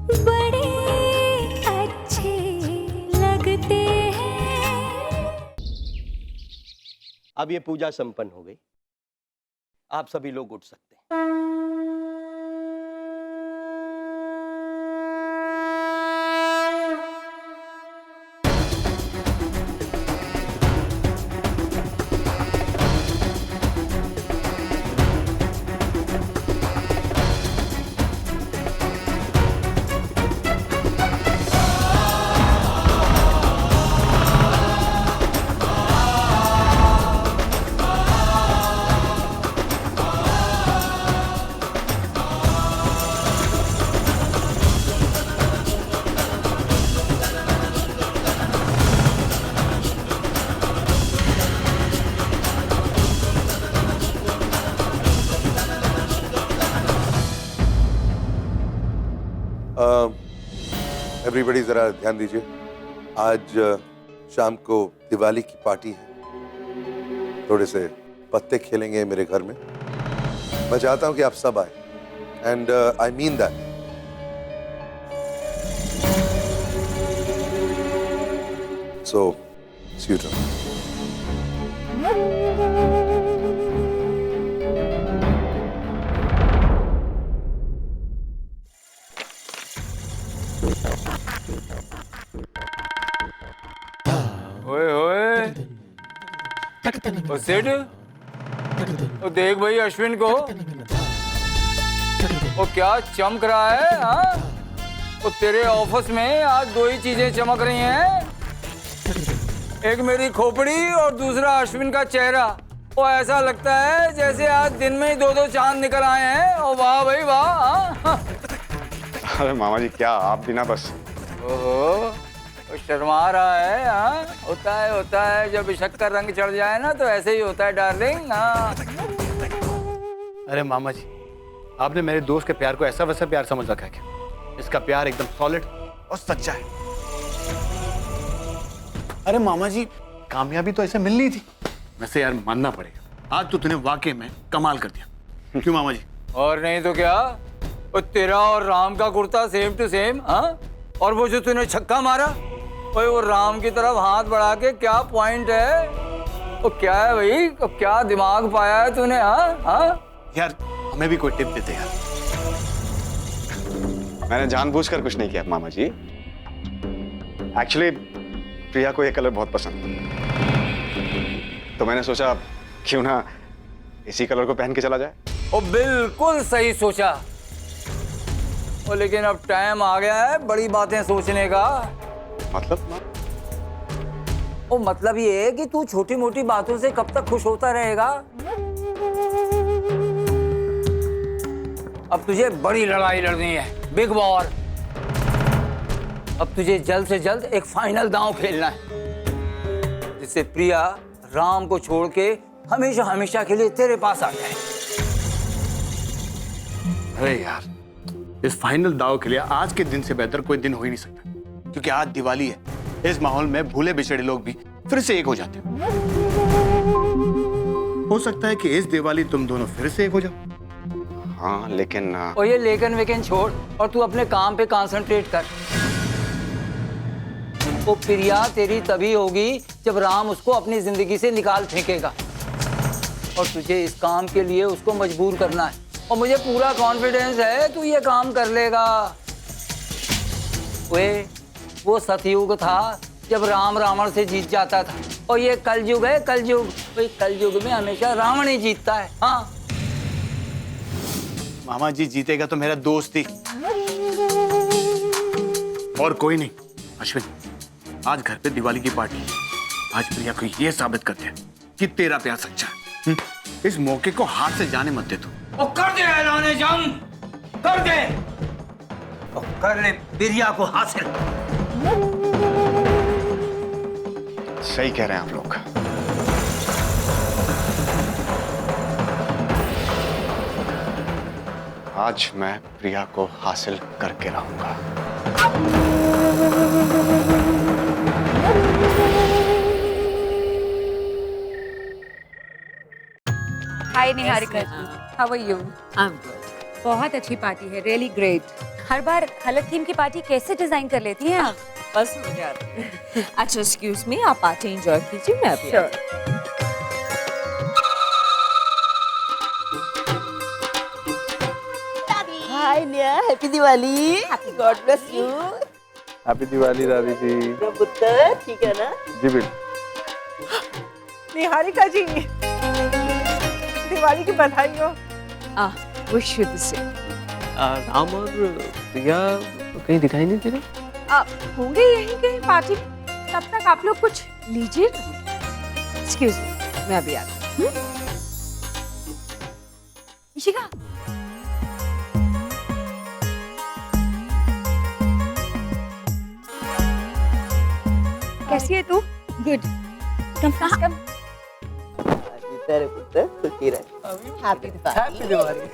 बड़े अच्छे लगते हैं। अब ये पूजा संपन्न हो गई, आप सभी लोग उठ सकते हैं। एवरीबडी जरा ध्यान दीजिए, आज शाम को दिवाली की पार्टी है। थोड़े से पत्ते खेलेंगे मेरे घर में। मैं चाहता हूं कि आप सब आए and I mean that. So see you tomorrow. ओए ओए, ओ सेठ, ओ देख भाई अश्विन को, ओ क्या चमक रहा है। हाँ, ओ तेरे ऑफिस में आज दो ही चीजें चमक रही हैं, एक मेरी खोपड़ी और दूसरा अश्विन का चेहरा। ओ ऐसा लगता है जैसे आज दिन में ही दो दो चांद निकल आए हैं। ओ वाह भाई वाह। हाँ? अरे मामा जी क्या आप भी ना बस। ओहो, वो शर्मा रहा है। हाँ, होता है जब इश्क का रंग चढ़ जाए ना तो ऐसे ही होता है डार्लिंग। हाँ। अरे मामा जी, आपने मेरे दोस्त के प्यार को ऐसा वैसा प्यार समझ रखा है क्या? इसका प्यार एकदम सॉलिड और सच्चा है। अरे मामा जी, कामयाबी तो ऐसे मिलनी थी। वैसे यार मानना पड़ेगा, आज तो तूने वाकई में कमाल कर दिया। क्यों मामा जी? और नहीं तो क्या, वो तेरा और राम का कुर्ता सेम टू सेम। हाँ, और वो जो तूने छक्का मारा, ओए वो राम की तरफ हाथ बढ़ा के क्या पॉइंट है? वो क्या है भाई, वो क्या दिमाग पाया है तूने? हाँ हाँ यार हमें भी कोई टिप देते यार। मैंने जानबूझकर कुछ नहीं किया मामा जी। एक्चुअली प्रिया को ये कलर बहुत पसंद है, तो मैंने सोचा क्यों ना इसी कलर को पहन के चला जाए। वो बिल्कुल सही सोचा। वो लेकिन अब टाइम आ गया है बड़ी बातें सोचने का। मतलब? वो मतलब ये है कि तू छोटी मोटी बातों से कब तक खुश होता रहेगा? अब तुझे बड़ी लड़ाई लड़नी है, बिग वॉर। अब तुझे जल्द से जल्द एक फाइनल दांव खेलना है, जिससे प्रिया राम को छोड़ के हमेशा हमेशा के लिए तेरे पास आ जाए। अरे यार, इस फाइनल दाव के लिए आज के दिन से बेहतर कोई दिन हो ही नहीं सकता, क्योंकि आज दिवाली है। इस माहौल में भूले बिछड़े लोग भी फिर से एक हो जाते हैं। हो सकता है कि इस दिवाली तुम दोनों फिर से एक हो जाओ। हाँ लेकिन और ये लेकिन वेकिन छोड़ और तू अपने काम पे कंसंट्रेट कर। वो प्रिया तेरी तभी होगी जब राम उसको अपनी जिंदगी से निकाल फेंकेगा, और तुझे इस काम के लिए उसको मजबूर करना है। और मुझे पूरा कॉन्फिडेंस है तू ये काम कर लेगा। वो सतयुग था जब राम रावण से जीत जाता था, और ये कलयुग है कलयुग। कलयुग में हमेशा रावण ही जीतता है। हाँ मामा जी, जीतेगा तो मेरा दोस्त ही, और कोई नहीं। अश्विन, आज घर पे दिवाली की पार्टी है। आज प्रिया को ये साबित करते हैं कि तेरा प्यार सच्चा है। इस मौके को हाथ से जाने मत दे तू। और कर दे ऐलाने जंग, कर दे, और कर ले प्रिया को हासिल। सही कह रहे हैं आप लोग। आज मैं प्रिया को हासिल करके रहूंगा। Hi Niharika, how are you? I'm good. बहुत अच्छी पार्टी है, रियली ग्रेट। हर बार अलग थीम की पार्टी कैसे डिजाइन कर लेती हैं आप? बस हो जाती है। अच्छा एक्सक्यूज मी, आप पार्टी एंजॉय कीजिए, मैं अभी आती हूँ। हाय निया, happy Diwali. God bless you. Happy Diwali दादी जी। पुत्र ठीक है ना? जी बिल्कुल। निहारिका जी, दिवाली की बधाई हो। Wish you the same. Ram और प्रिया कहीं दिखाई नहीं दे रहे? आप होंगे यहीं कहीं पार्टी में, तब तक आप लोग कुछ लीजिए। एक्सक्यूज मी, मैं अभी आती हूँ। इशिका, कैसी है तू? गुड। कम कम। तेरे पुत्र खुशी रहे। हैप्पी दिवाली।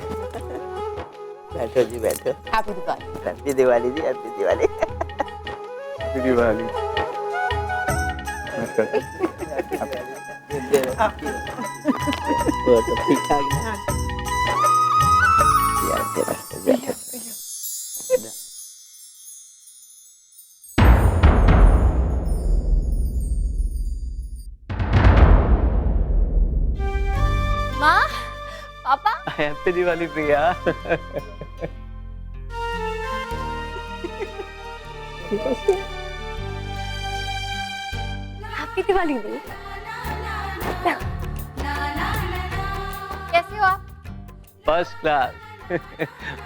बैठो जी बैठो। हैप्पी दिवाली। हैप्पी दिवाली जी, हैप्पी दिवाली। हैप्पी दिवाली। वो तो ठीक ठाक है। यार तेरा बैठो। माँ, पापा, हैप्पी दिवाली प्रिया। हैप्पी दिवाली नहीं। कैसे हो आप? First class.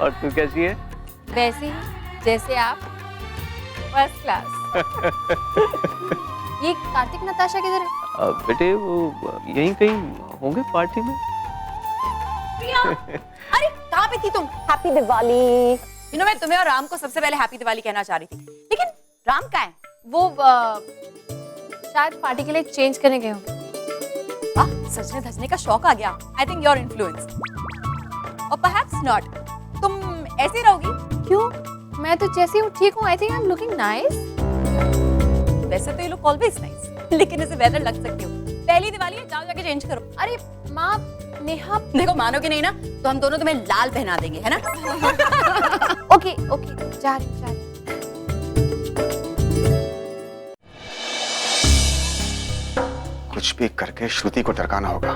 और तू कैसी है? वैसे ही जैसे आप, फर्स्ट क्लास। ये कार्तिक नताशा किधर है? बेटे वो यहीं कहीं होंगे पार्टी में। अरे कहाँ पे थी तुम? हैप्पी दिवाली। यू नो, मैं तुम्हें और राम को सबसे पहले हैप्पी दिवाली कहना चाह रही थी, लेकिन राम कहाँ है? वो शायद पार्टी के लिए चेंज करने गए होंगे। वाह, सजने धजने का शौक आ गया। आई थिंक योर इन्फ्लुएंस, और परहैप्स नॉट। तुम ऐसे रहोगी? क्यों? मैं तो जैसी हूँ ठीक हूँ। I think I am looking nice. वैसे तो ये लोग ऑलवेज नाइस, लेकिन इसे बेहतर लग सकती हो। पहली दिवाली है, जाओ जाके चेंज करो। अरे माँ, नेहा, देखो मानोगे नहीं ना तो हम दोनों तुम्हें लाल पहना देंगे, है ना? ओके ओके, जा रही। कुछ भी करके श्रुति को डरकाना होगा।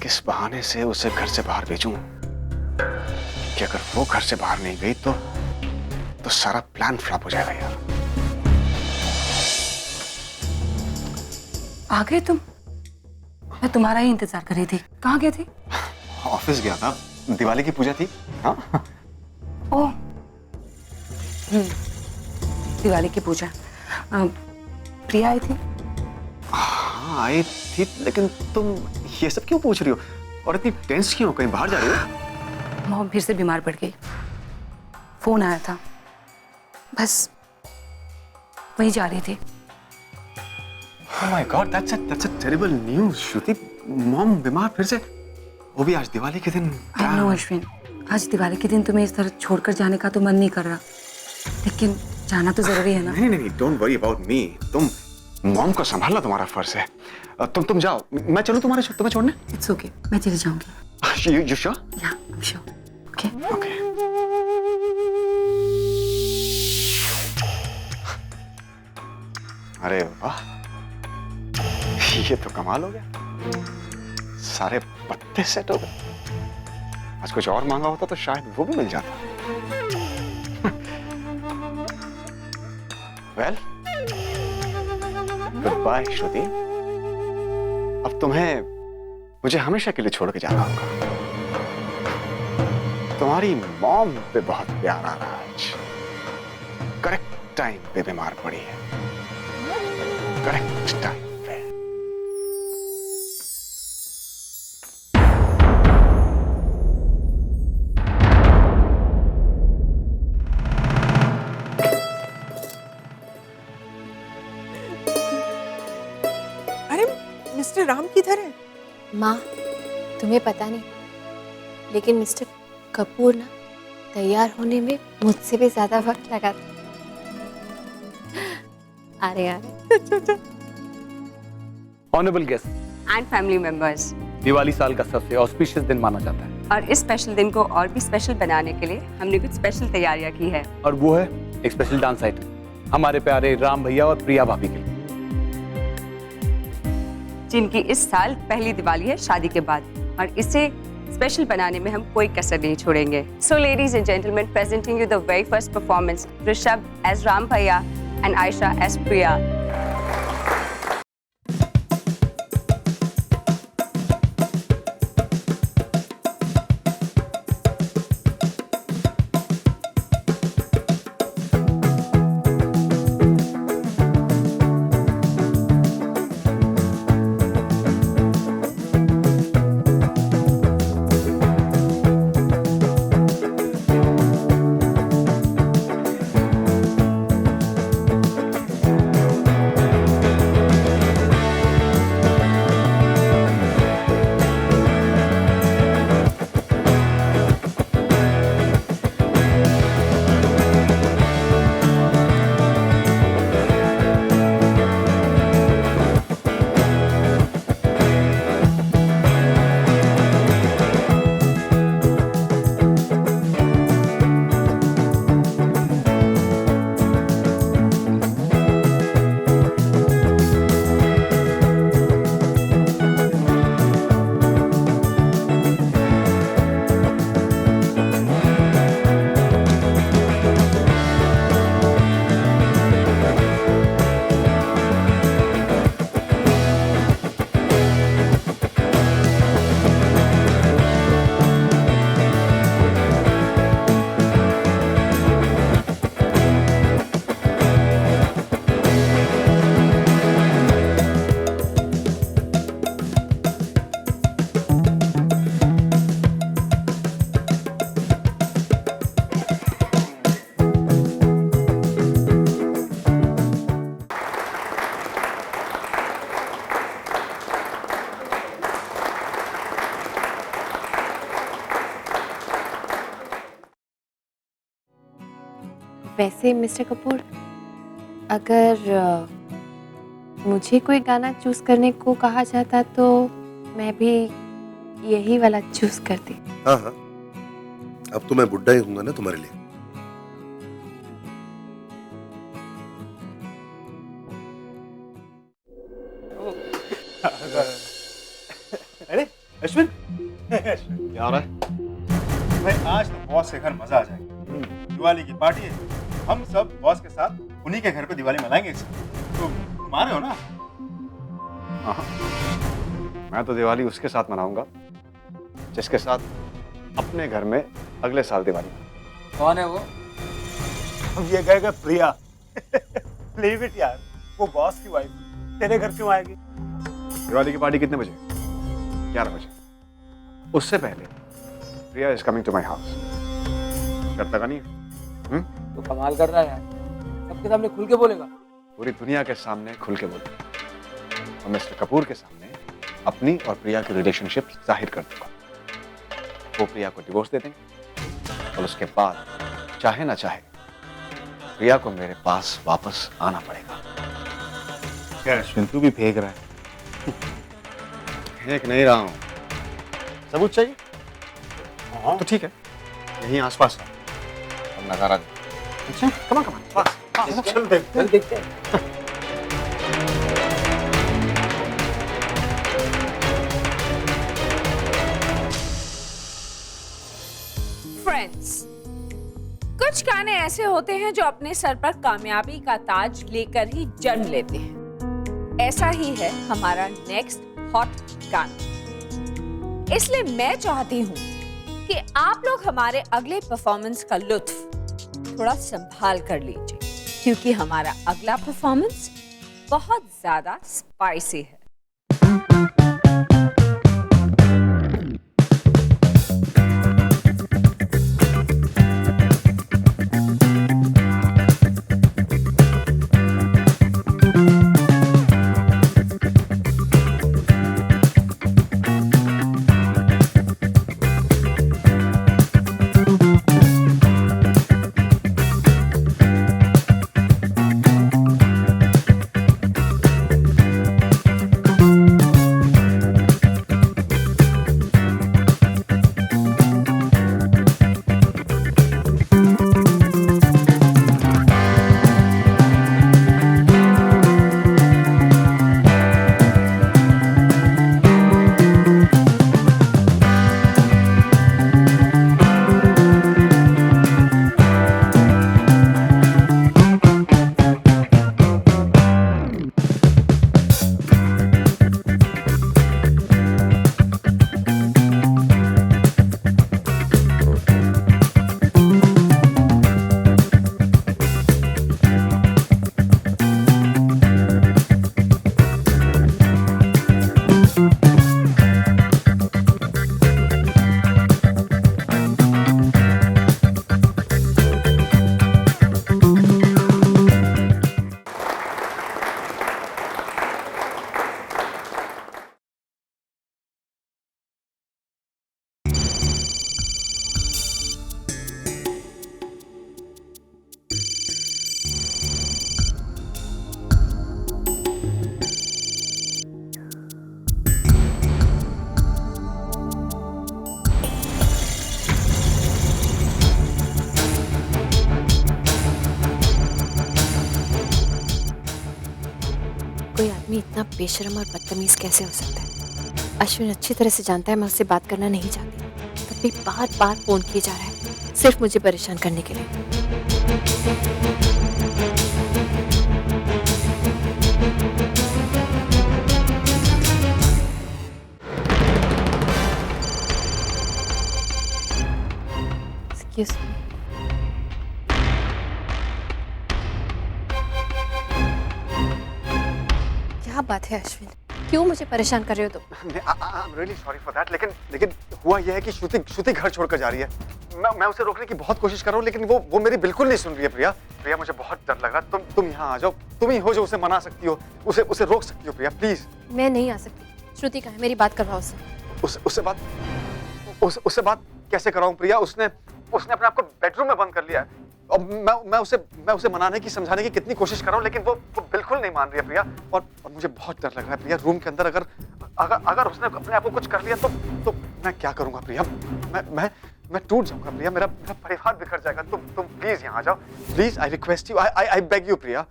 किस बहाने से उसे घर से बाहर भेजूं कि अगर वो घर से बाहर नहीं गई तो सारा प्लान फ्लॉप हो जाएगा यार। आ गए तुम? मैं तुम्हारा ही इंतजार कर रही थी। कहाँ गए थे? ऑफिस गया था, दिवाली की पूजा थी। हाँ, ओह, दिवाली की पूजा। प्रिया आई थी? हाँ आई थी, लेकिन तुम ये सब क्यों पूछ रही हो और इतनी टेंस क्यों? कहीं बाहर जा रही हो? मॉम फिर से बीमार पड़ गई। फोन आया था, बस वहीं जा रही थी। Oh my God, that's a terrible news, Shruti. Mom बीमार फिर से, वो भी आज दिवाली के दिन। आई नो अश्विन, आज दिवाली के दिन तुम्हें इस तरह छोड़कर जाने का तो मन नहीं कर रहा, लेकिन जाना तो जरूरी है ना। नहीं, डोंट वरी अबाउट मी। तुम मॉम को संभालना तुम्हारा फर्ज है। तुम जाओ, मैं चलूं तुम्हें छोड़ने? इट्स ओके, मैं चली जाऊंगी। You sure? या, I am sure. Okay. Okay. अरे वाह, ये तो कमाल हो गया। सारे पत्ते सेट हो गए। आज कुछ और मांगा होता तो शायद वो भी मिल जाता। वेल, गुड बाय श्रुति। अब तुम्हें मुझे हमेशा के लिए छोड़ के जाना होगा। तुम्हारी मॉम पे बहुत प्यार आ रहा है आज। करेक्ट टाइम पे बीमार पड़ी है, करेक्ट टाइम पे। अरे मिस्टर राम किधर है? माँ, तुम्हें पता नहीं, लेकिन मिस्टर कपूर ना तैयार होने में मुझसे भी ज्यादा वक्त लगा था। आ रहे। Honourable guest and family members, Diwali साल का सबसे ऑस्पिशियस दिन माना जाता है। और इस स्पेशल दिन को और भी स्पेशल बनाने के लिए हमने कुछ स्पेशल तैयारियां की है। और वो है एक स्पेशल डांस आइटम हमारे प्यारे राम भैया और प्रिया भाभी के लिए, जिनकी इस साल पहली दिवाली है शादी के बाद, और इसे स्पेशल बनाने में हम कोई कसर नहीं छोड़ेंगे। So ladies and gentleman, presenting you the very first performance, Rishabh as Ram भैया एंड आयशा एज प्रिया। वैसे मिस्टर कपूर, अगर मुझे कोई गाना चूज करने को कहा जाता तो मैं भी यही वाला चूज करती। हाँ हाँ, अब तो मैं बुड्ढा ही हूँगा ना तुम्हारे लिए। अरे अश्विन, क्या हो रहा है भाई? आज तो बॉस के घर मजा आ जाएगा। दिवाली की पार्टी है, हम सब बॉस के साथ उन्हीं के घर पे दिवाली मनाएंगे। तो तुम आ रहे हो ना? हाँ, मैं तो दिवाली उसके साथ मनाऊंगा जिसके साथ अपने घर में अगले साल दिवाली। कौन है वो? अब ये कहेगा प्रिया। लीव इट यार, वो बॉस की वाइफ तेरे घर क्यों आएगी? दिवाली की पार्टी कितने बजे? 11 बजे। उससे पहले Priya is coming to my house. करता का नहीं है? तो कमाल कर रहा है यार, सबके सामने खुल के बोलेगा। पूरी दुनिया के सामने खुल के बोलेगा और मिस्टर कपूर के सामने अपनी और प्रिया की रिलेशनशिप जाहिर कर दूंगा। वो प्रिया को डिवोर्स दे देंगे और उसके बाद चाहे ना चाहे प्रिया को मेरे पास वापस आना पड़ेगा। क्या अश्विन, तू भी फेंक रहा है? फेंक नहीं रहा हूं, सबूत चाहिए? हाँ तो ठीक है, यहीं आसपास है, हम नजारा दें। अच्छा, कमा पास चल देखते हैं। फ्रेंड्स, कुछ गाने ऐसे होते हैं जो अपने सर पर कामयाबी का ताज लेकर ही जन्म लेते हैं। ऐसा ही है हमारा नेक्स्ट हॉट गाना। इसलिए मैं चाहती हूँ कि आप लोग हमारे अगले परफॉर्मेंस का लुत्फ थोड़ा संभाल कर लीजिए, क्योंकि हमारा अगला परफॉर्मेंस बहुत ज्यादा स्पाइसी है। आदमी इतना बेशर्म और बदतमीज कैसे हो सकता है? अश्विन अच्छी तरह से जानता है मैं उससे बात करना नहीं चाहती, तब भी बार बार फोन किए जा रहा है सिर्फ मुझे परेशान करने के लिए। Excuse me. क्या बात है अश्विन, क्यों मुझे परेशान कर रहे हो तुम? I'm really sorry for that, लेकिन हुआ यह है कि श्रुति घर छोड़कर जा रही है। मैं उसे रोकने की बहुत कोशिश कर रहा हूँ, लेकिन वो मेरी बिल्कुल नहीं सुन रही है। प्रिया मुझे बहुत डर लग रहा है। तुम यहाँ आ जाओ, तुम ही हो जो उसे मना सकती हो, उसे रोक सकती हो। प्रिया प्लीज। मैं नहीं आ सकती। श्रुति कहाँ है? मेरी बात करवाओ उससे बात कैसे कराऊं प्रिया? उसने अपने आप को बेडरूम में बंद कर लिया है और मैं उसे मनाने की समझाने की कितनी कोशिश कर रहा हूं, लेकिन वो बिल्कुल नहीं मान रही है प्रिया। और मुझे बहुत डर लग रहा है प्रिया, रूम के अंदर अगर उसने अपने आप को कुछ कर लिया तो मैं क्या करूंगा प्रिया? मैं टूट जाऊंगा प्रिया, मेरा परिवार बिखर जाएगा। तुम प्लीज यहाँ आ जाओ, please. I request you, I beg you Priya.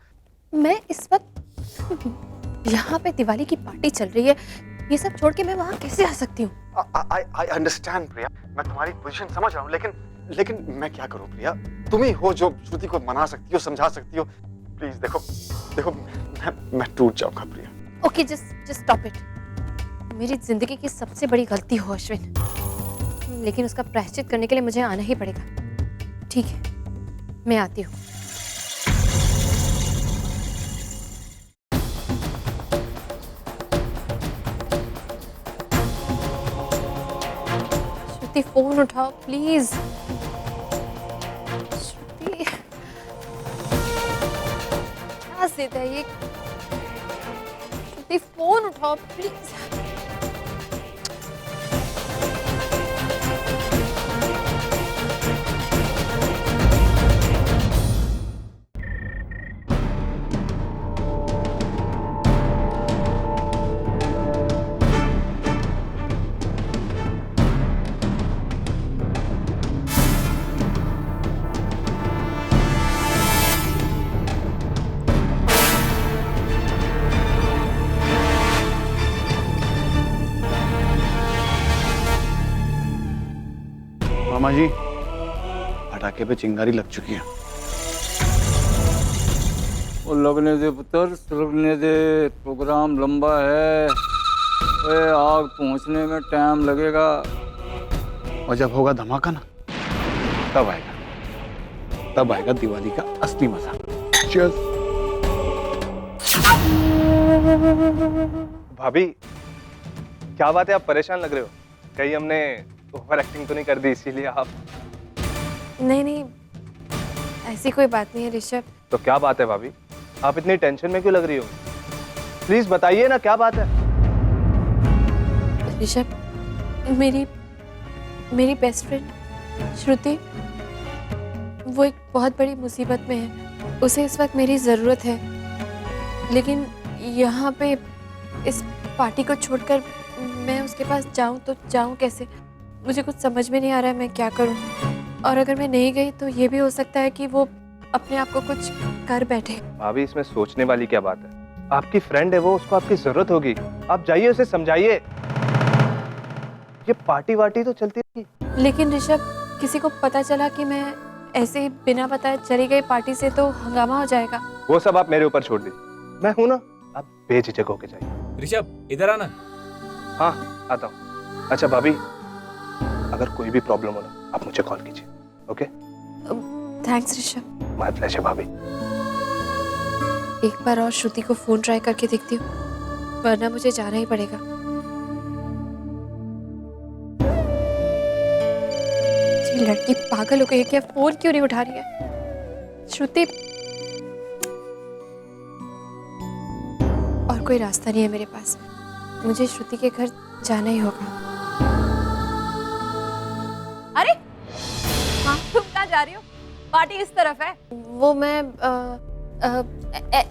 मैं इस वक्त यहाँ पे दिवाली की पार्टी चल रही है, ये सब छोड़ के मैं वहाँ कैसे आ सकती हूँ? आई अंडरस्टैंड प्रिया, मैं तुम्हारी पोजीशन समझ रहा हूँ, लेकिन मैं क्या करूँ प्रिया? तुम ही हो जो श्रुति को मना सकती हो, समझा सकती हो। प्लीज देखो मैं टूट जाऊंगा Priya. Okay, just stop it. मेरी जिंदगी की सबसे बड़ी गलती हो अश्विन, लेकिन उसका प्रायश्चित करने के लिए मुझे आना ही पड़ेगा। ठीक है, मैं आती हूँ। श्रुति फोन उठाओ प्लीज। श्रुति क्या जिद है ये? श्रुति फोन उठाओ प्लीज। मामा जी, पटाखे पे चिंगारी लग चुकी है। वो लगने दे पुत्र, लगने दे, प्रोग्राम लंबा है। ओए, आग पहुंचने में टाइम लगेगा। और जब होगा धमाका ना, तब आएगा दिवाली का असली मजा। Cheers। भाभी, क्या बात है, आप परेशान लग रहे हो? कहीं हमने ओवर एक्टिंग तो नहीं कर दी इसीलिए आप? नहीं, ऐसी कोई बात नहीं है ऋषभ। तो क्या बात है भाभी, आप इतनी टेंशन में क्यों लग रही हो? प्लीज बताइए ना, क्या बात है? ऋषभ, मेरी बेस्ट फ्रेंड श्रुति, वो एक बहुत बड़ी मुसीबत में है। उसे इस वक्त मेरी ज़रूरत है, लेकिन यहाँ पे इस पार्टी को छोड़कर मैं उसके पास जाऊँ तो जाऊँ कैसे? मुझे कुछ समझ में नहीं आ रहा है मैं क्या करूँ। और अगर मैं नहीं गई तो ये भी हो सकता है कि वो अपने आप को कुछ कर बैठे। भाभी, इसमें सोचने वाली क्या बात है? आपकी फ्रेंड है वो, उसको आपकी जरूरत होगी। आप जाइए, उसे समझाइए। ये पार्टी वार्टी तो चलती रहेगी। लेकिन ऋषभ, किसी को पता चला कि मैं ऐसे ही बिना बताए चली गई पार्टी से तो हंगामा हो जाएगा। वो सब आप मेरे ऊपर छोड़ दीजिए, मैं हूं ना, आप बेझिझक होके जाइए। ऋषभ, इधर आना। हाँ, आता हूँ। अच्छा भाभी, अगर कोई भी प्रॉब्लम हो ना, आप मुझे कॉल कीजिए। Okay? Thanks Rishabh. My pleasure भाभी। एक बार और श्रुति को फोन ट्राई करके देखती हूँ, वरना मुझे जाना ही पड़ेगा। ये लड़की पागल हो गई है क्या? फोन क्यों नहीं उठा रही है? श्रुति, और कोई रास्ता नहीं है मेरे पास, मुझे श्रुति के घर जाना ही होगा। अरे हाँ, तुम कहाँ जा रही हो? पार्टी इस तरफ है। वो मैं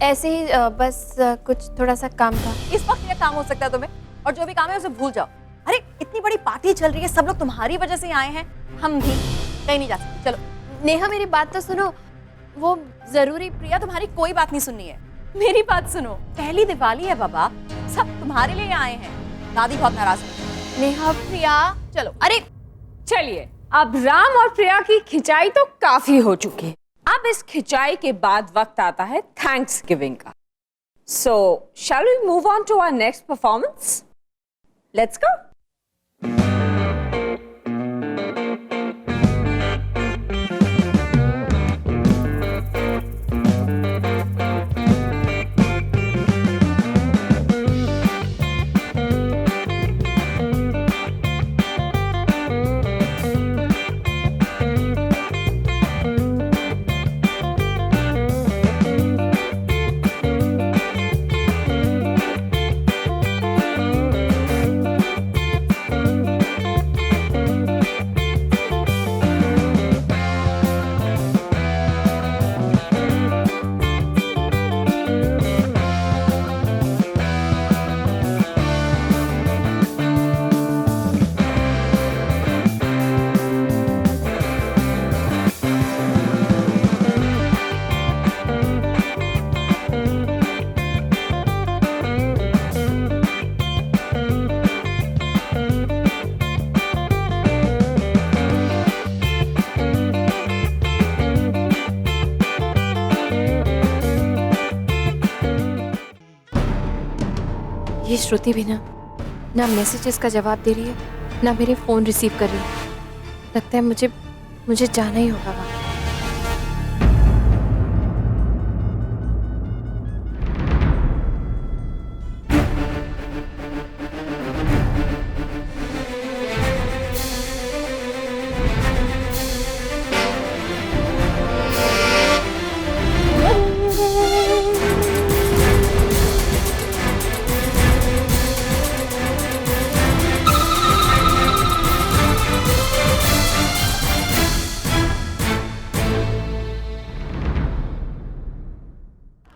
ऐसे ही बस कुछ थोड़ा सा काम था। इस वक्त क्या काम हो सकता है तुम्हें? और जो भी काम है उसे भूल जाओ। अरे इतनी बड़ी पार्टी चल रही है, सब लोग तुम्हारी वजह से आए हैं, हम भी कहीं नहीं जा सकते। चलो नेहा, मेरी बात तो सुनो। वो जरूरी। प्रिया, तुम्हारी कोई बात नहीं सुननी है। मेरी बात सुनो, पहली दिवाली है बाबा, सब तुम्हारे लिए आए हैं। दादी बहुत नाराज है। नेहा, प्रिया, चलो। अरे चलिए, अब राम और प्रिया की खिंचाई तो काफी हो चुकी है। अब इस खिंचाई के बाद वक्त आता है थैंक्स गिविंग का। So shall we move on to our next performance? Let's go. ये श्रुति भी ना मैसेजेस का जवाब दे रही है, ना मेरे फोन रिसीव कर रही है। लगता है मुझे जाना ही होगा वहाँ।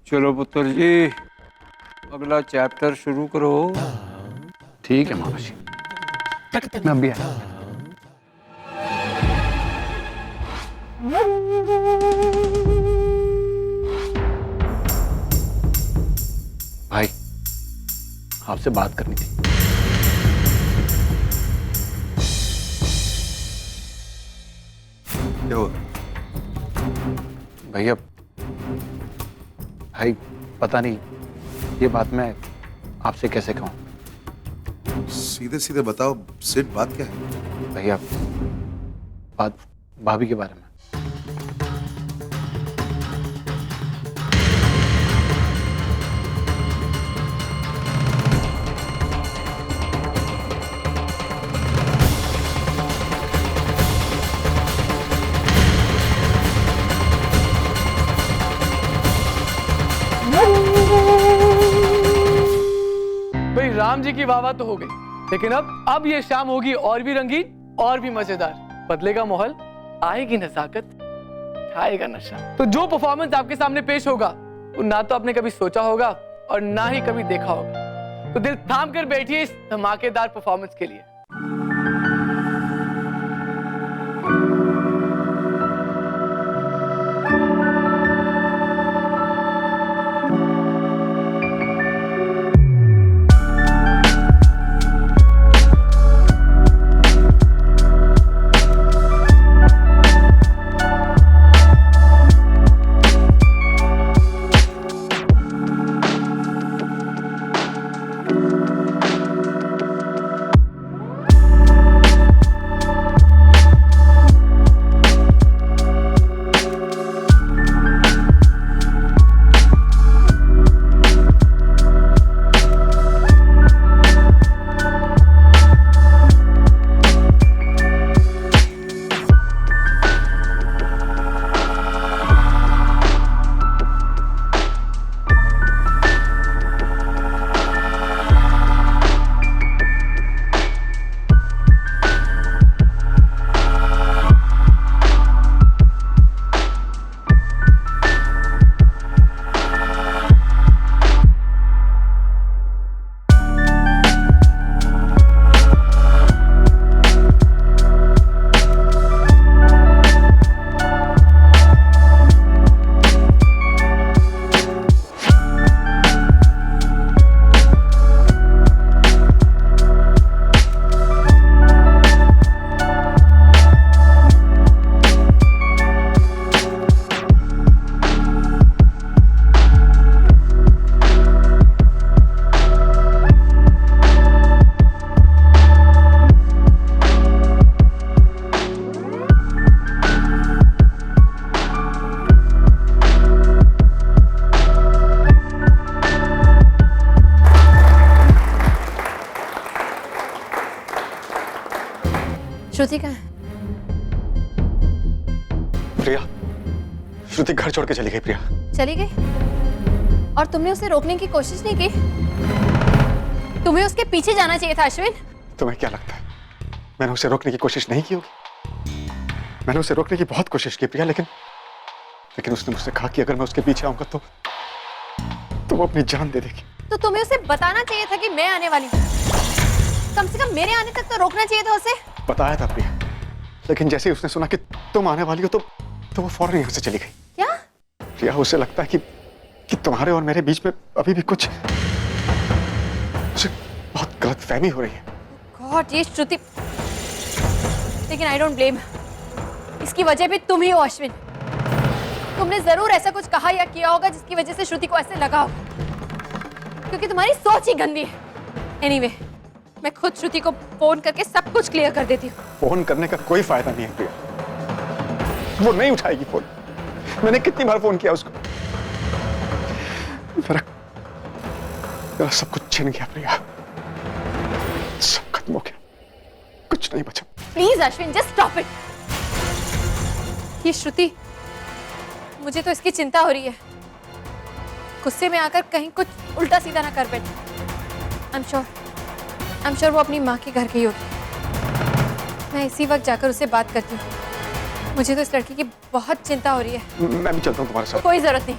चलो पुत्र जी, अगला चैप्टर शुरू करो। ठीक है मामा जी, मैं अभी आया। भाई, आपसे बात करनी थी। क्या हुआ? भैया, भाई पता नहीं ये बात मैं आपसे कैसे कहूँ। सीधे सीधे बताओ सिड, बात क्या है? भैया, बात भाभी के बारे में। भाई राम जी की वाहवाह तो हो गई, लेकिन अब ये शाम होगी और भी रंगीन और भी मजेदार। बदलेगा माहौल, आएगी नजाकत, खाएगा नशा। तो जो परफॉर्मेंस आपके सामने पेश होगा वो ना तो आपने कभी सोचा होगा और ना ही कभी देखा होगा। तो दिल थाम कर बैठिए इस धमाकेदार परफॉर्मेंस के लिए। श्रुति कहाँ है? प्रिया, श्रुति घर छोड़ के चली गई प्रिया। चली गई? और तुमने उसे रोकने की कोशिश नहीं की? तुम्हें उसके पीछे जाना चाहिए था अश्विन। तुम्हें क्या लगता है मैंने उसे रोकने की कोशिश नहीं की होगी? मैंने उसे रोकने की बहुत कोशिश की प्रिया, लेकिन उसने मुझसे कहा कि अगर मैं उसके पीछे आऊंगा तो वो अपनी जान दे देगी। तो तुम्हें उसे बताना चाहिए था कि मैं आने वाली हूँ। कम से कम मेरे आने तक तो रोकना चाहिए था उसे। बताया था प्रिया, लेकिन जैसे ही उसने सुना कि तुम आने वाली हो तो वो फौरन यहाँ से चली गई। क्या? प्रिया, उसे लगता है कि तुम्हारे और मेरे बीच में अभी भी कुछ उसे बहुत गलतफहमी हो रही है। गॉड, ये श्रुति। लेकिन आई डोंट ब्लेम। इसकी वजह भी तुम ही हो अश्विन। तुमने जरूर ऐसा कुछ कहा या किया होगा जिसकी वजह से श्रुति को ऐसे लगा हो, क्योंकि तुम्हारी सोच ही गंदी है। एनीवे, मैं खुद श्रुति को फोन करके सब कुछ क्लियर कर देती हूँ। फोन करने का कोई फायदा नहीं है प्रिया, वो नहीं उठाएगी फोन। मैंने कितनी बार फोन किया उसको। मेरा सब कुछ छिन गया प्रिया, सब खत्म हो गया, कुछ नहीं बचा। Please Ashwin, just stop it. ये श्रुति, मुझे तो इसकी चिंता हो रही है। गुस्से में आकर कहीं कुछ उल्टा सीधा ना कर बैठे। I'm sure वो अपनी माँ के घर गई होगी। मैं इसी वक्त जाकर उससे बात करती हूँ। मुझे तो इस लड़की की बहुत चिंता हो रही है। मैं भी चलता हूँ तुम्हारे साथ। कोई जरूरत नहीं,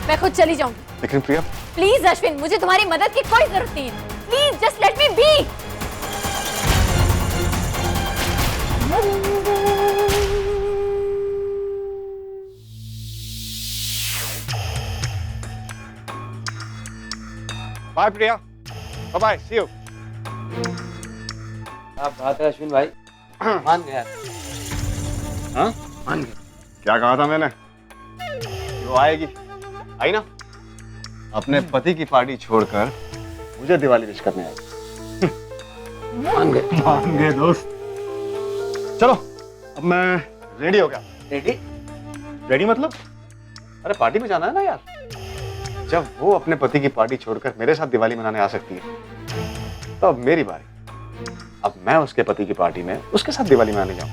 मैं खुद चली जाऊंगी। लेकिन प्रिया, प्लीज अश्विन, मुझे तुम्हारी मदद की कोई जरूरत नहीं है। Please just let me be. Bye Priya, bye, see you. क्या बात है अश्विन भाई, मान गया। हाँ, मान गया। क्या कहा था मैंने? वो आएगी, आई ना? अपने पति की पार्टी छोड़कर मुझे दिवाली विश करने आई। मान गए दोस्त। चलो, अब मैं रेडी हो गया। रेडी मतलब? अरे पार्टी में जाना है ना यार। जब वो अपने पति की पार्टी छोड़कर मेरे साथ दिवाली मनाने आ सकती है, तो अब मेरी बारी। अब मैं उसके पति की पार्टी में उसके साथ दिवाली मनाने जाऊं।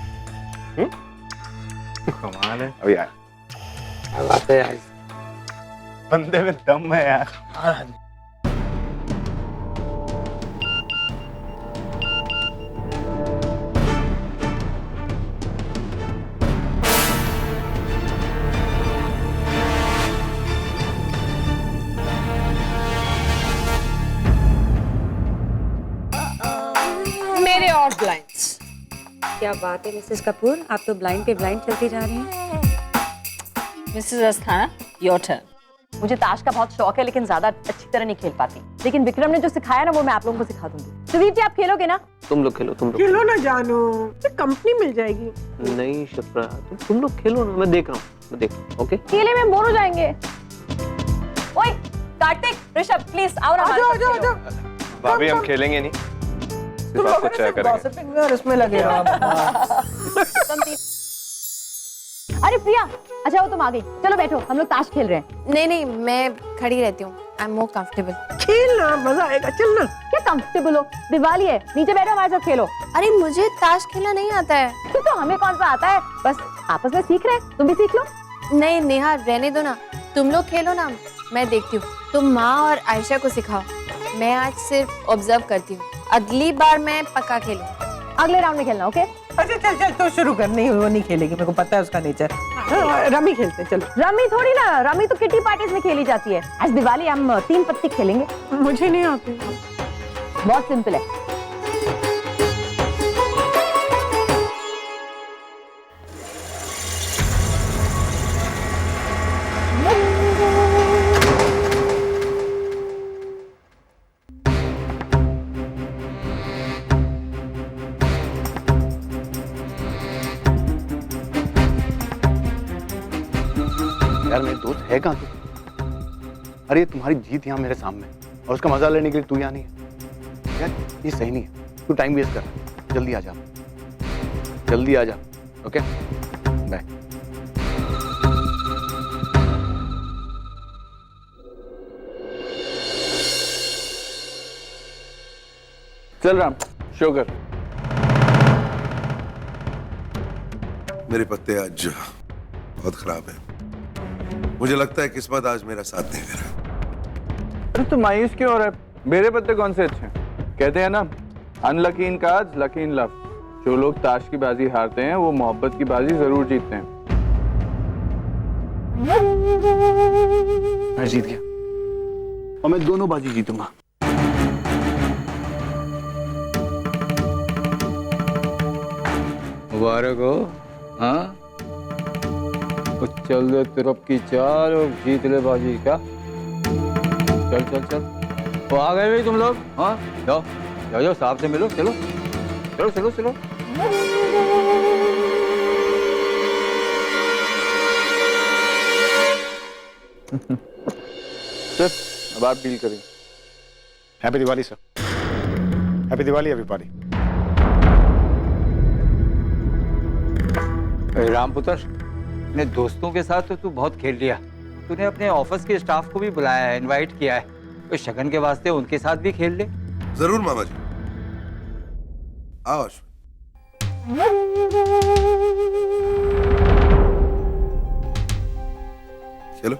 कमाल है। अभी यार, क्या बात है यार, बंदे में दम है यार। मेरे और ब्लाइंड्स। क्या बात है मिसेस कपूर, आप तो ब्लाइंड पे ब्लाइंड चलती जा रही हैं। Mrs Asthana, your turn. मुझे ताश का बहुत शौक है, लेकिन ज्यादा अच्छी तरह नहीं खेल पाती। लेकिन विक्रम ने जो सिखाया ना, वो मैं आप लोगों को सिखा दूंगी। सुदीप जी, आप खेलोगे ना? तुम लोग खेलो, खेलो ना जानो, कंपनी मिल जाएगी। नहीं शिप्रा, तुम लोग खेलो ना, मैं देख रहा हूँ। ओके? अकेले में बोर हो जाएंगे। ओए कार्तिक, ऋषभ, प्लीज आओ ना। भाभी, हम खेलेंगे नहीं, सिर्फ आपको चेक करेंगे। और इसमें लगे अरे प्रिया, अच्छा वो तुम आ गई। चलो बैठो, हम लोग ताश खेल रहे हैं। नहीं नहीं, मैं खड़ी रहती हूँ। I am more comfortable. खेलना मजा आएगा, चलना। क्या कंफर्टेबल हो? दिवाली है, नीचे बैठो, हमारे साथ खेलो। अरे मुझे ताश खेलना नहीं आता है। तो हमें कौन सा आता है? बस आपस में सीख रहे हैं, तुम भी सीख लो। नहीं नेहा, रहने दो ना, तुम लोग खेलो ना, मैं देखती हूँ। तुम माँ और आयशा को सिखाओ, मैं आज सिर्फ ऑब्जर्व करती हूँ। अगली बार मैं पक्का खेलूँ। अगले राउंड में खेलना, ओके? अच्छा चल चल, तो शुरू कर। नहीं, वो नहीं खेलेगी, मेरे को पता है उसका नेचर। रमी खेलते, चलो। रमी थोड़ी ना, रमी तो किटी पार्टीज में खेली जाती है। आज दिवाली हम 3 पत्ती खेलेंगे। मुझे नहीं आती। बहुत सिंपल है। यार मेरे दोस्त है कहाँ तू? अरे तुम्हारी जीत यहाँ मेरे सामने, और उसका मजा लेने के लिए तू यहाँ नहीं है। यार ये सही नहीं है, तू टाइम वेस्ट कर रहा है। जल्दी आ जा, जल्दी आ जा। Okay, bye. चल राम, शो कर। मेरे पत्ते आज बहुत खराब हैं। मुझे लगता है किस्मत आज मेरा साथ नहीं दे रहा। अरे तो मायूस क्यों हो रहा है? मेरे पत्ते कौन से अच्छे हैं? कहते हैं ना, unlucky in cards, lucky in love. जो लोग ताश की बाजी हारते हैं वो मोहब्बत की बाजी जरूर जीतते हैं। मैं जीत गया और मैं दोनों बाजी जीतूंगा। मुबारक हो। हाँ, तो चल दे तिरप की चाल और जीत ले बाजी। क्या? चल चल चल, तो आ गए भाई तुम लोग। हाँ, जाओ जाओ जाओ, साहब से मिलो। चलो चलो चलो चलो। सर, अब आप डील करिए। Happy Diwali sir. Happy Diwali everybody. Ramputra, अपने दोस्तों के साथ तो तू बहुत खेल लिया। तूने अपने ऑफिस के स्टाफ को भी बुलाया है, इनवाइट किया है। तो शगन के वास्ते उनके साथ भी खेल ले। जरूर मामा जी, आओ। चलो।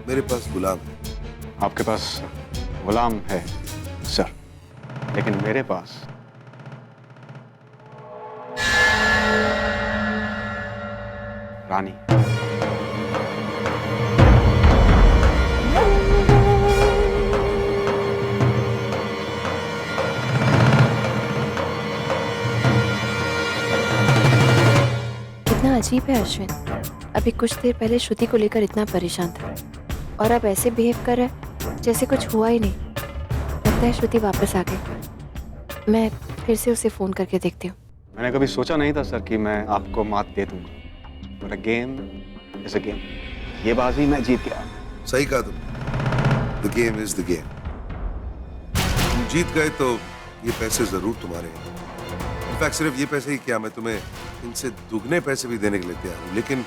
मेरे पास गुलाम है। आपके पास गुलाम है सर, लेकिन मेरे पास रानी। कितना अजीब है अश्विन, अभी कुछ देर पहले श्रुति को लेकर इतना परेशान था और अब ऐसे बिहेव कर रहा है जैसे कुछ हुआ ही नहीं। लगता है श्रुति वापस आ गई। मैं फिर से उसे फोन करके देखती हूँ। मैंने कभी सोचा नहीं था सर कि मैं आपको मात दे दूंगा, but a game is a game. ये बाजी मैं जीत गया। सही कहा तुम, the game is the game. तुम जीत गए तो ये पैसे जरूर तुम्हारे हैं। इनफैक्ट सिर्फ ये पैसे ही क्या, मैं तुम्हें इनसे दुगने पैसे भी देने के लिए तैयार हूँ, लेकिन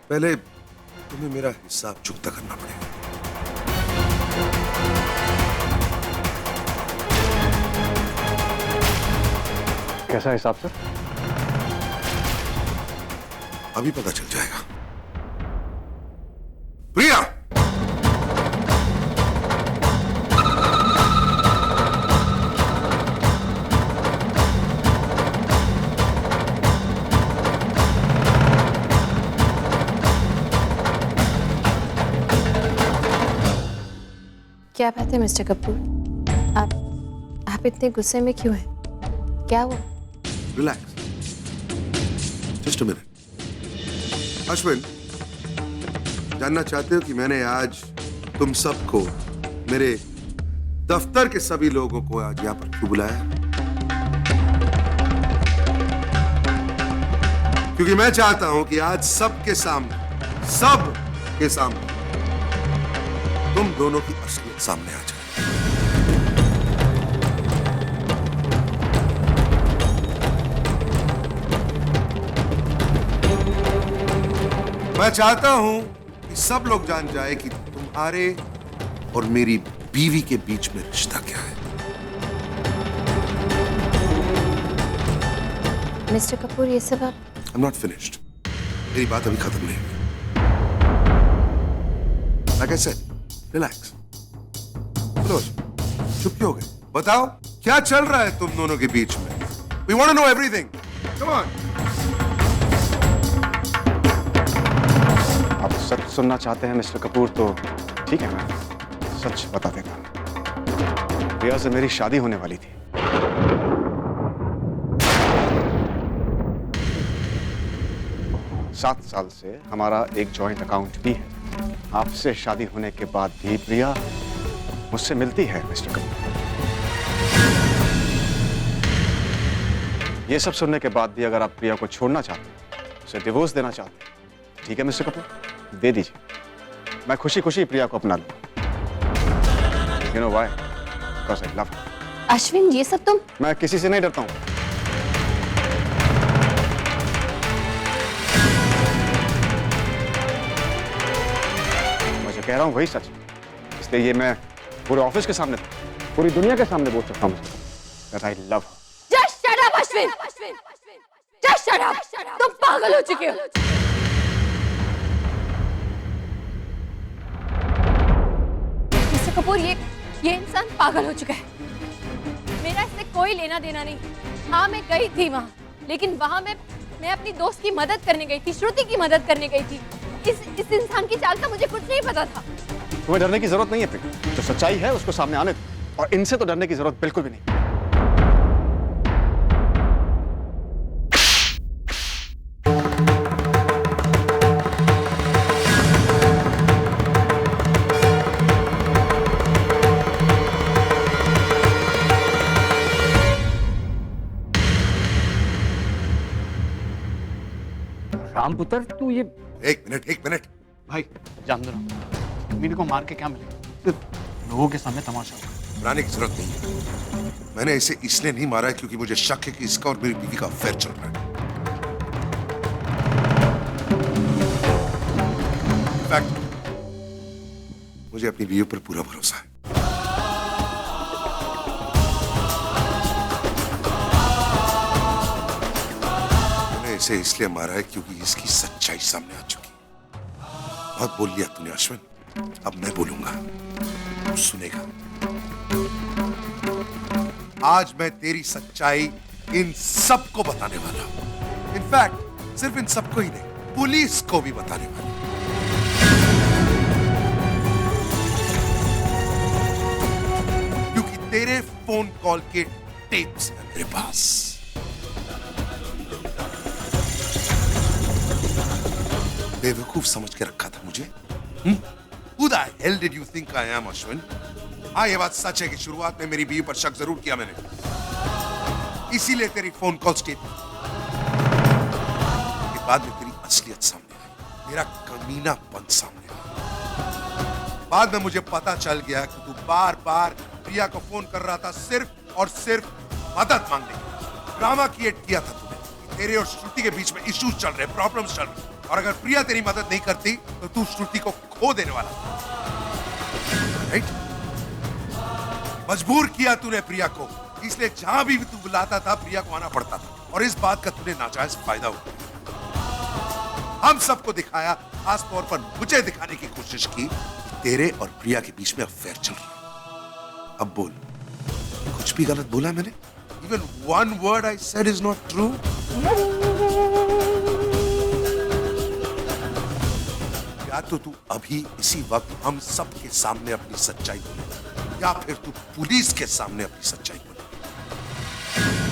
पहले तुम्हें मेरा हिसाब चुकता करना पड़ेगा। कैसा हिसाब सर? अभी पता चल जाएगा। प्रिया, क्या बात है मिस्टर कपूर, आप इतने गुस्से में क्यों हैं? क्या हुआ? Relax, just a minute. Ashwin, जानना चाहते हो कि मैंने आज तुम सबको, मेरे दफ्तर के सभी लोगों को आज यहां पर क्यों बुलाया? क्योंकि मैं चाहता हूं कि आज सबके सामने तुम दोनों की असलियत सामने आ जाए। मैं चाहता हूं कि सब लोग जान जाए कि तुम्हारे और मेरी बीवी के बीच में रिश्ता क्या है। मिस्टर कपूर, ये सब आप... I'm not finished. मेरी बात अभी खत्म नहीं हुई। Like I said, relax. चलो, चुप क्यों हो गए? बताओ, क्या चल रहा है तुम दोनों के बीच में? We want to know everything. Come on. आप सच सुनना चाहते हैं मिस्टर कपूर, तो ठीक है, मैं सच बता देता हूं। प्रिया से मेरी शादी होने वाली थी। सात साल से हमारा एक जॉइंट अकाउंट भी है। आपसे शादी होने के बाद भी प्रिया मुझसे मिलती है मिस्टर कपूर। ये सब सुनने के बाद भी अगर आप प्रिया को छोड़ना चाहते हैं, उसे डिवोर्स देना चाहते हैं, ठीक है मिस्टर कपूर, दे दीजिए। मैं खुशी खुशी प्रिया को अपना लूंगा। You know why? Because I love her. Ashwin, ये सब तुम? मैं किसी से नहीं डरता हूँ। मैं जो कह रहा हूँ वही सच है, इसलिए ये मैं पूरे ऑफिस के सामने, पूरी दुनिया के सामने बोल सकता हूँ that I love her. Just shut up, Ashwin! Just shut up! तुम पागल हो चुके हो। मिस्टर कपूर, ये इंसान पागल हो चुका है। मेरा इससे कोई लेना देना नहीं। हाँ, मैं गई थी वहाँ, लेकिन वहाँ मैं अपनी दोस्त की मदद करने गई थी, श्रुति की मदद करने गई थी। इस इंसान की चाल का मुझे कुछ नहीं पता था। तुम्हें डरने की जरूरत नहीं है प्रिया, जो सच्चाई है उसको सामने आने दो, और इनसे तो डरने की जरूरत बिल्कुल भी नहीं। राम पुत्र, तू ये एक मिनट भाई जान दो ना, मीनू को मार के क्या मिलेगा? सिर्फ लोगों के सामने तमाशा होगा। डराने की जरूरत नहीं है। मैंने इसे इसलिए नहीं मारा है क्योंकि मुझे शक है कि इसका और मेरी बीवी का अफेयर चल रहा है। इनफैक्ट मुझे अपनी बीवी पर पूरा भरोसा है। मैंने इसे इसलिए मारा है क्योंकि इसकी सच्चाई सामने आ चुकी है। बहुत बोल लिया तूने अश्विन, अब मैं बोलूंगा, तू सुनेगा। आज मैं तेरी सच्चाई इन सबको बताने वाला हूं। इनफैक्ट सिर्फ इन सबको ही नहीं, पुलिस को भी बताने वाला हूं। क्योंकि तेरे फोन कॉल के टेप्स हैं मेरे पास। बेवकूफ समझ के रखा था मुझे? Who the hell did you think I am, Ashwin? हाँ, ये बात सच है कि शुरुआत में मेरी बीवी पर शक जरूर किया मैंने, इसीलिए तेरी फोन कॉल स्टेटमेंट के बाद में तेरी असलियत सामने आई, तेरा कमीनापन सामने आया। बाद में मुझे पता चल गया कि तू बार बार प्रिया को फोन कर रहा था सिर्फ और सिर्फ मदद मांगने के लिए। ड्रामा क्रिएट किया था तूने कि तेरे और श्रुति के बीच में इश्यूज चल रहे, प्रॉब्लम्स चल रहे, और अगर प्रिया तेरी मदद नहीं करती तो तू श्रुति को खो देने वाला था, राइट? मजबूर किया तूने प्रिया को, इसलिए जहां भी तू बुलाता था प्रिया को आना पड़ता था, और इस बात का तूने नाजायज फायदा उठाया। हम सबको दिखाया, खास तौर पर मुझे दिखाने की कोशिश की कि तेरे और प्रिया के बीच में अफेयर चल रहा है। अब बोल, कुछ भी गलत बोला मैंने? Even one word I said is not true? या तो तू अभी इसी वक्त हम सबके सामने अपनी सच्चाई बोले, या फिर तू पुलिस के सामने अपनी सच्चाई बोले,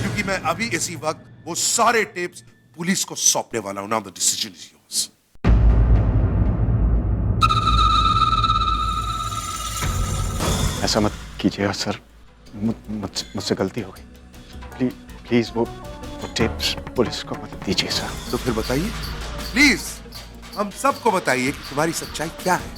क्योंकि मैं अभी इसी वक्त वो सारे टेप्स पुलिस को सौंपने वाला हूं। Now the decision is yours. ऐसा मत कीजिएगा सर, मुझसे गलती हो गई। प्लीज वो टेप्स पुलिस को मत दीजिए सर। तो फिर बताइए, प्लीज हम सबको बताइए कि तुम्हारी सच्चाई क्या है।